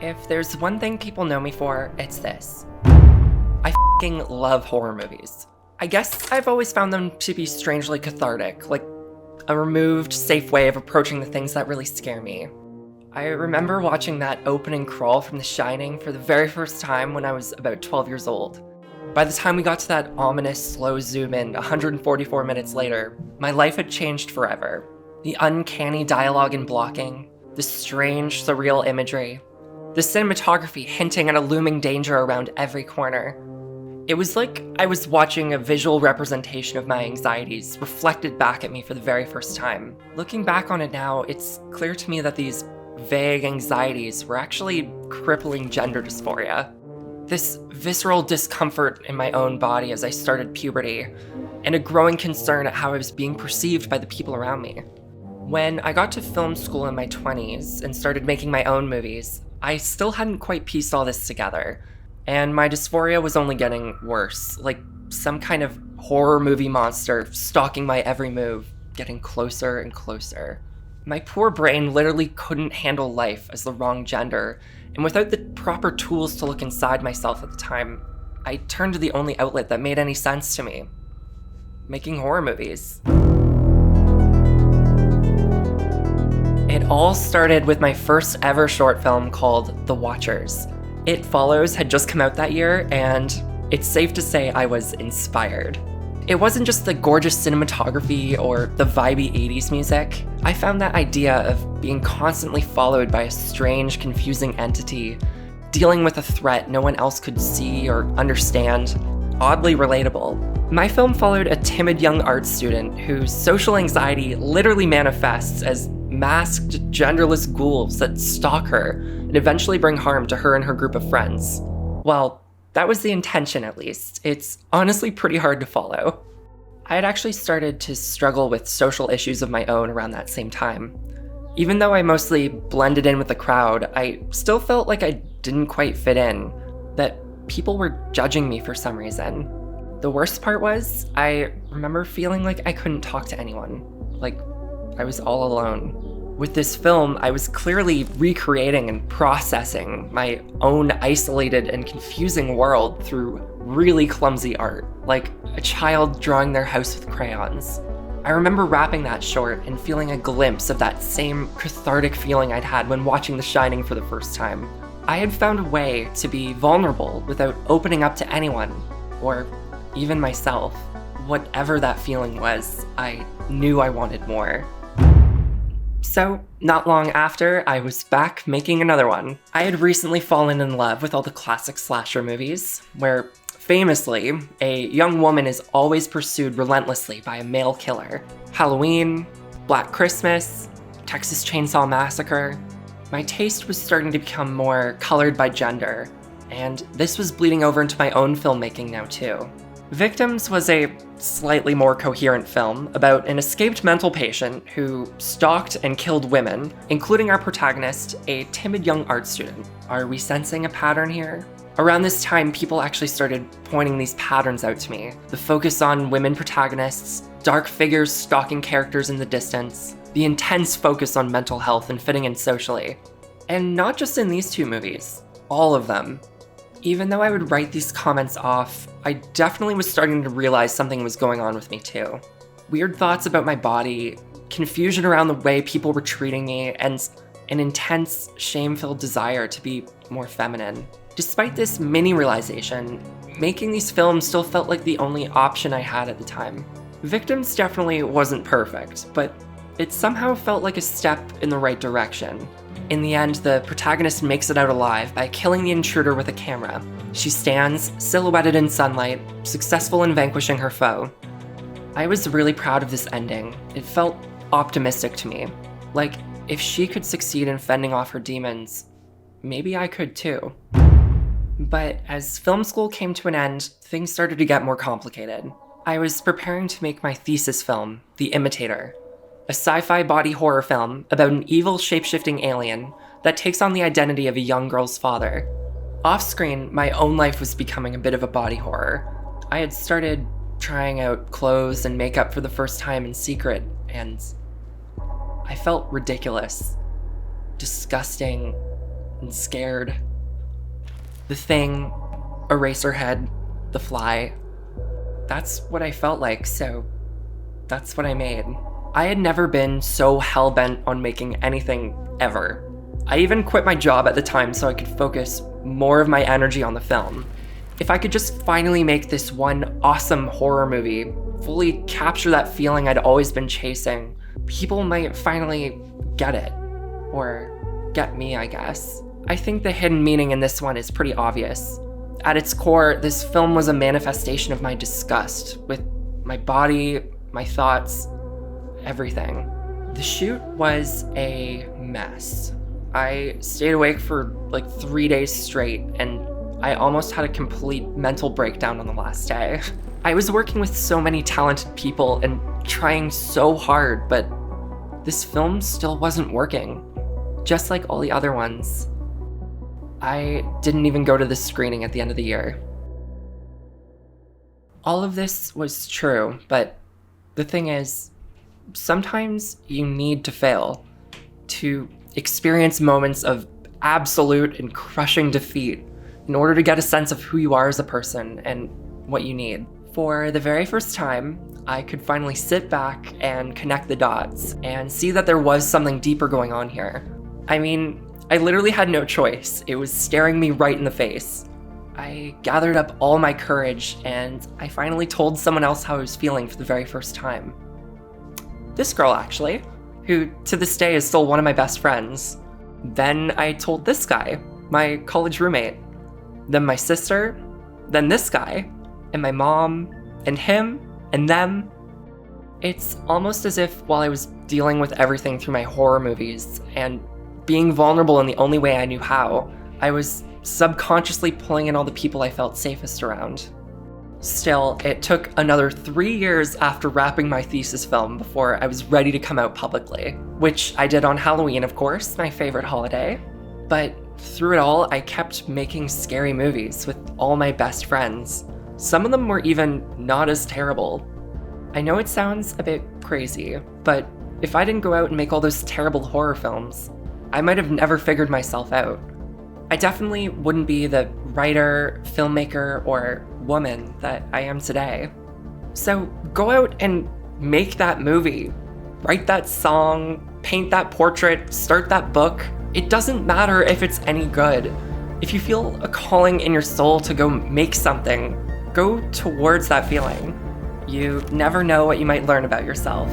If there's one thing people know me for, it's this. I f***ing love horror movies. I guess I've always found them to be strangely cathartic, like a removed, safe way of approaching the things that really scare me. I remember watching that opening crawl from The Shining for the very first time when I was about 12 years old. By the time we got to that ominous slow zoom in 144 minutes later, my life had changed forever. The uncanny dialogue and blocking, the strange, surreal imagery, the cinematography hinting at a looming danger around every corner. It was like I was watching a visual representation of my anxieties reflected back at me for the very first time. Looking back on it now, it's clear to me that these vague anxieties were actually crippling gender dysphoria. This visceral discomfort in my own body as I started puberty, and a growing concern at how I was being perceived by the people around me. When I got to film school in my 20s and started making my own movies, I still hadn't quite pieced all this together, and my dysphoria was only getting worse, like some kind of horror movie monster stalking my every move, getting closer and closer. My poor brain literally couldn't handle life as the wrong gender, and without the proper tools to look inside myself at the time, I turned to the only outlet that made any sense to me: making horror movies. It all started with my first ever short film called The Watchers. It Follows had just come out that year, and it's safe to say I was inspired. It wasn't just the gorgeous cinematography or the vibey 80s music. I found that idea of being constantly followed by a strange, confusing entity, dealing with a threat no one else could see or understand, oddly relatable. My film followed a timid young art student whose social anxiety literally manifests as masked, genderless ghouls that stalk her and eventually bring harm to her and her group of friends. Well, that was the intention, at least. It's honestly pretty hard to follow. I had actually started to struggle with social issues of my own around that same time. Even though I mostly blended in with the crowd, I still felt like I didn't quite fit in, that people were judging me for some reason. The worst part was, I remember feeling like I couldn't talk to anyone, like I was all alone. With this film, I was clearly recreating and processing my own isolated and confusing world through really clumsy art, like a child drawing their house with crayons. I remember wrapping that short and feeling a glimpse of that same cathartic feeling I'd had when watching The Shining for the first time. I had found a way to be vulnerable without opening up to anyone, or even myself. Whatever that feeling was, I knew I wanted more. So, not long after, I was back making another one. I had recently fallen in love with all the classic slasher movies, where, famously, a young woman is always pursued relentlessly by a male killer. Halloween, Black Christmas, Texas Chainsaw Massacre. My taste was starting to become more colored by gender, and this was bleeding over into my own filmmaking now too. Victims was a slightly more coherent film about an escaped mental patient who stalked and killed women, including our protagonist, a timid young art student. Are we sensing a pattern here? Around this time, people actually started pointing these patterns out to me. The focus on women protagonists, dark figures stalking characters in the distance, the intense focus on mental health and fitting in socially. And not just in these two movies, all of them. Even though I would write these comments off, I definitely was starting to realize something was going on with me too. Weird thoughts about my body, confusion around the way people were treating me, and an intense, shame-filled desire to be more feminine. Despite this mini realization, making these films still felt like the only option I had at the time. Victims definitely wasn't perfect, but it somehow felt like a step in the right direction. In the end, the protagonist makes it out alive by killing the intruder with a camera. She stands, silhouetted in sunlight, successful in vanquishing her foe. I was really proud of this ending. It felt optimistic to me. Like, if she could succeed in fending off her demons, maybe I could too. But as film school came to an end, things started to get more complicated. I was preparing to make my thesis film, The Imitator, a sci-fi body horror film about an evil shape-shifting alien that takes on the identity of a young girl's father. Off-screen, my own life was becoming a bit of a body horror. I had started trying out clothes and makeup for the first time in secret, and I felt ridiculous, disgusting, and scared. The Thing, Eraserhead, The Fly. That's what I felt like, so that's what I made. I had never been so hell-bent on making anything ever. I even quit my job at the time so I could focus more of my energy on the film. If I could just finally make this one awesome horror movie, fully capture that feeling I'd always been chasing, people might finally get it. Or get me, I guess. I think the hidden meaning in this one is pretty obvious. At its core, this film was a manifestation of my disgust with my body, my thoughts, everything. The shoot was a mess. I stayed awake for like 3 days straight, and I almost had a complete mental breakdown on the last day. I was working with so many talented people and trying so hard, but this film still wasn't working, just like all the other ones. I didn't even go to the screening at the end of the year. All of this was true, but the thing is, sometimes you need to fail to experience moments of absolute and crushing defeat in order to get a sense of who you are as a person and what you need. For the very first time, I could finally sit back and connect the dots and see that there was something deeper going on here. I mean, I literally had no choice. It was staring me right in the face. I gathered up all my courage and I finally told someone else how I was feeling for the very first time. This girl, actually, who to this day is still one of my best friends. Then I told this guy, my college roommate. Then my sister, then this guy, and my mom, and him, and them. It's almost as if while I was dealing with everything through my horror movies and being vulnerable in the only way I knew how, I was subconsciously pulling in all the people I felt safest around. Still, it took another 3 years after wrapping my thesis film before I was ready to come out publicly, which I did on Halloween, of course, my favorite holiday. But through it all, I kept making scary movies with all my best friends. Some of them were even not as terrible. I know it sounds a bit crazy, but if I didn't go out and make all those terrible horror films, I might have never figured myself out. I definitely wouldn't be the writer, filmmaker, or woman that I am today. So go out and make that movie. Write that song, paint that portrait, start that book. It doesn't matter if it's any good. If you feel a calling in your soul to go make something, go towards that feeling. You never know what you might learn about yourself.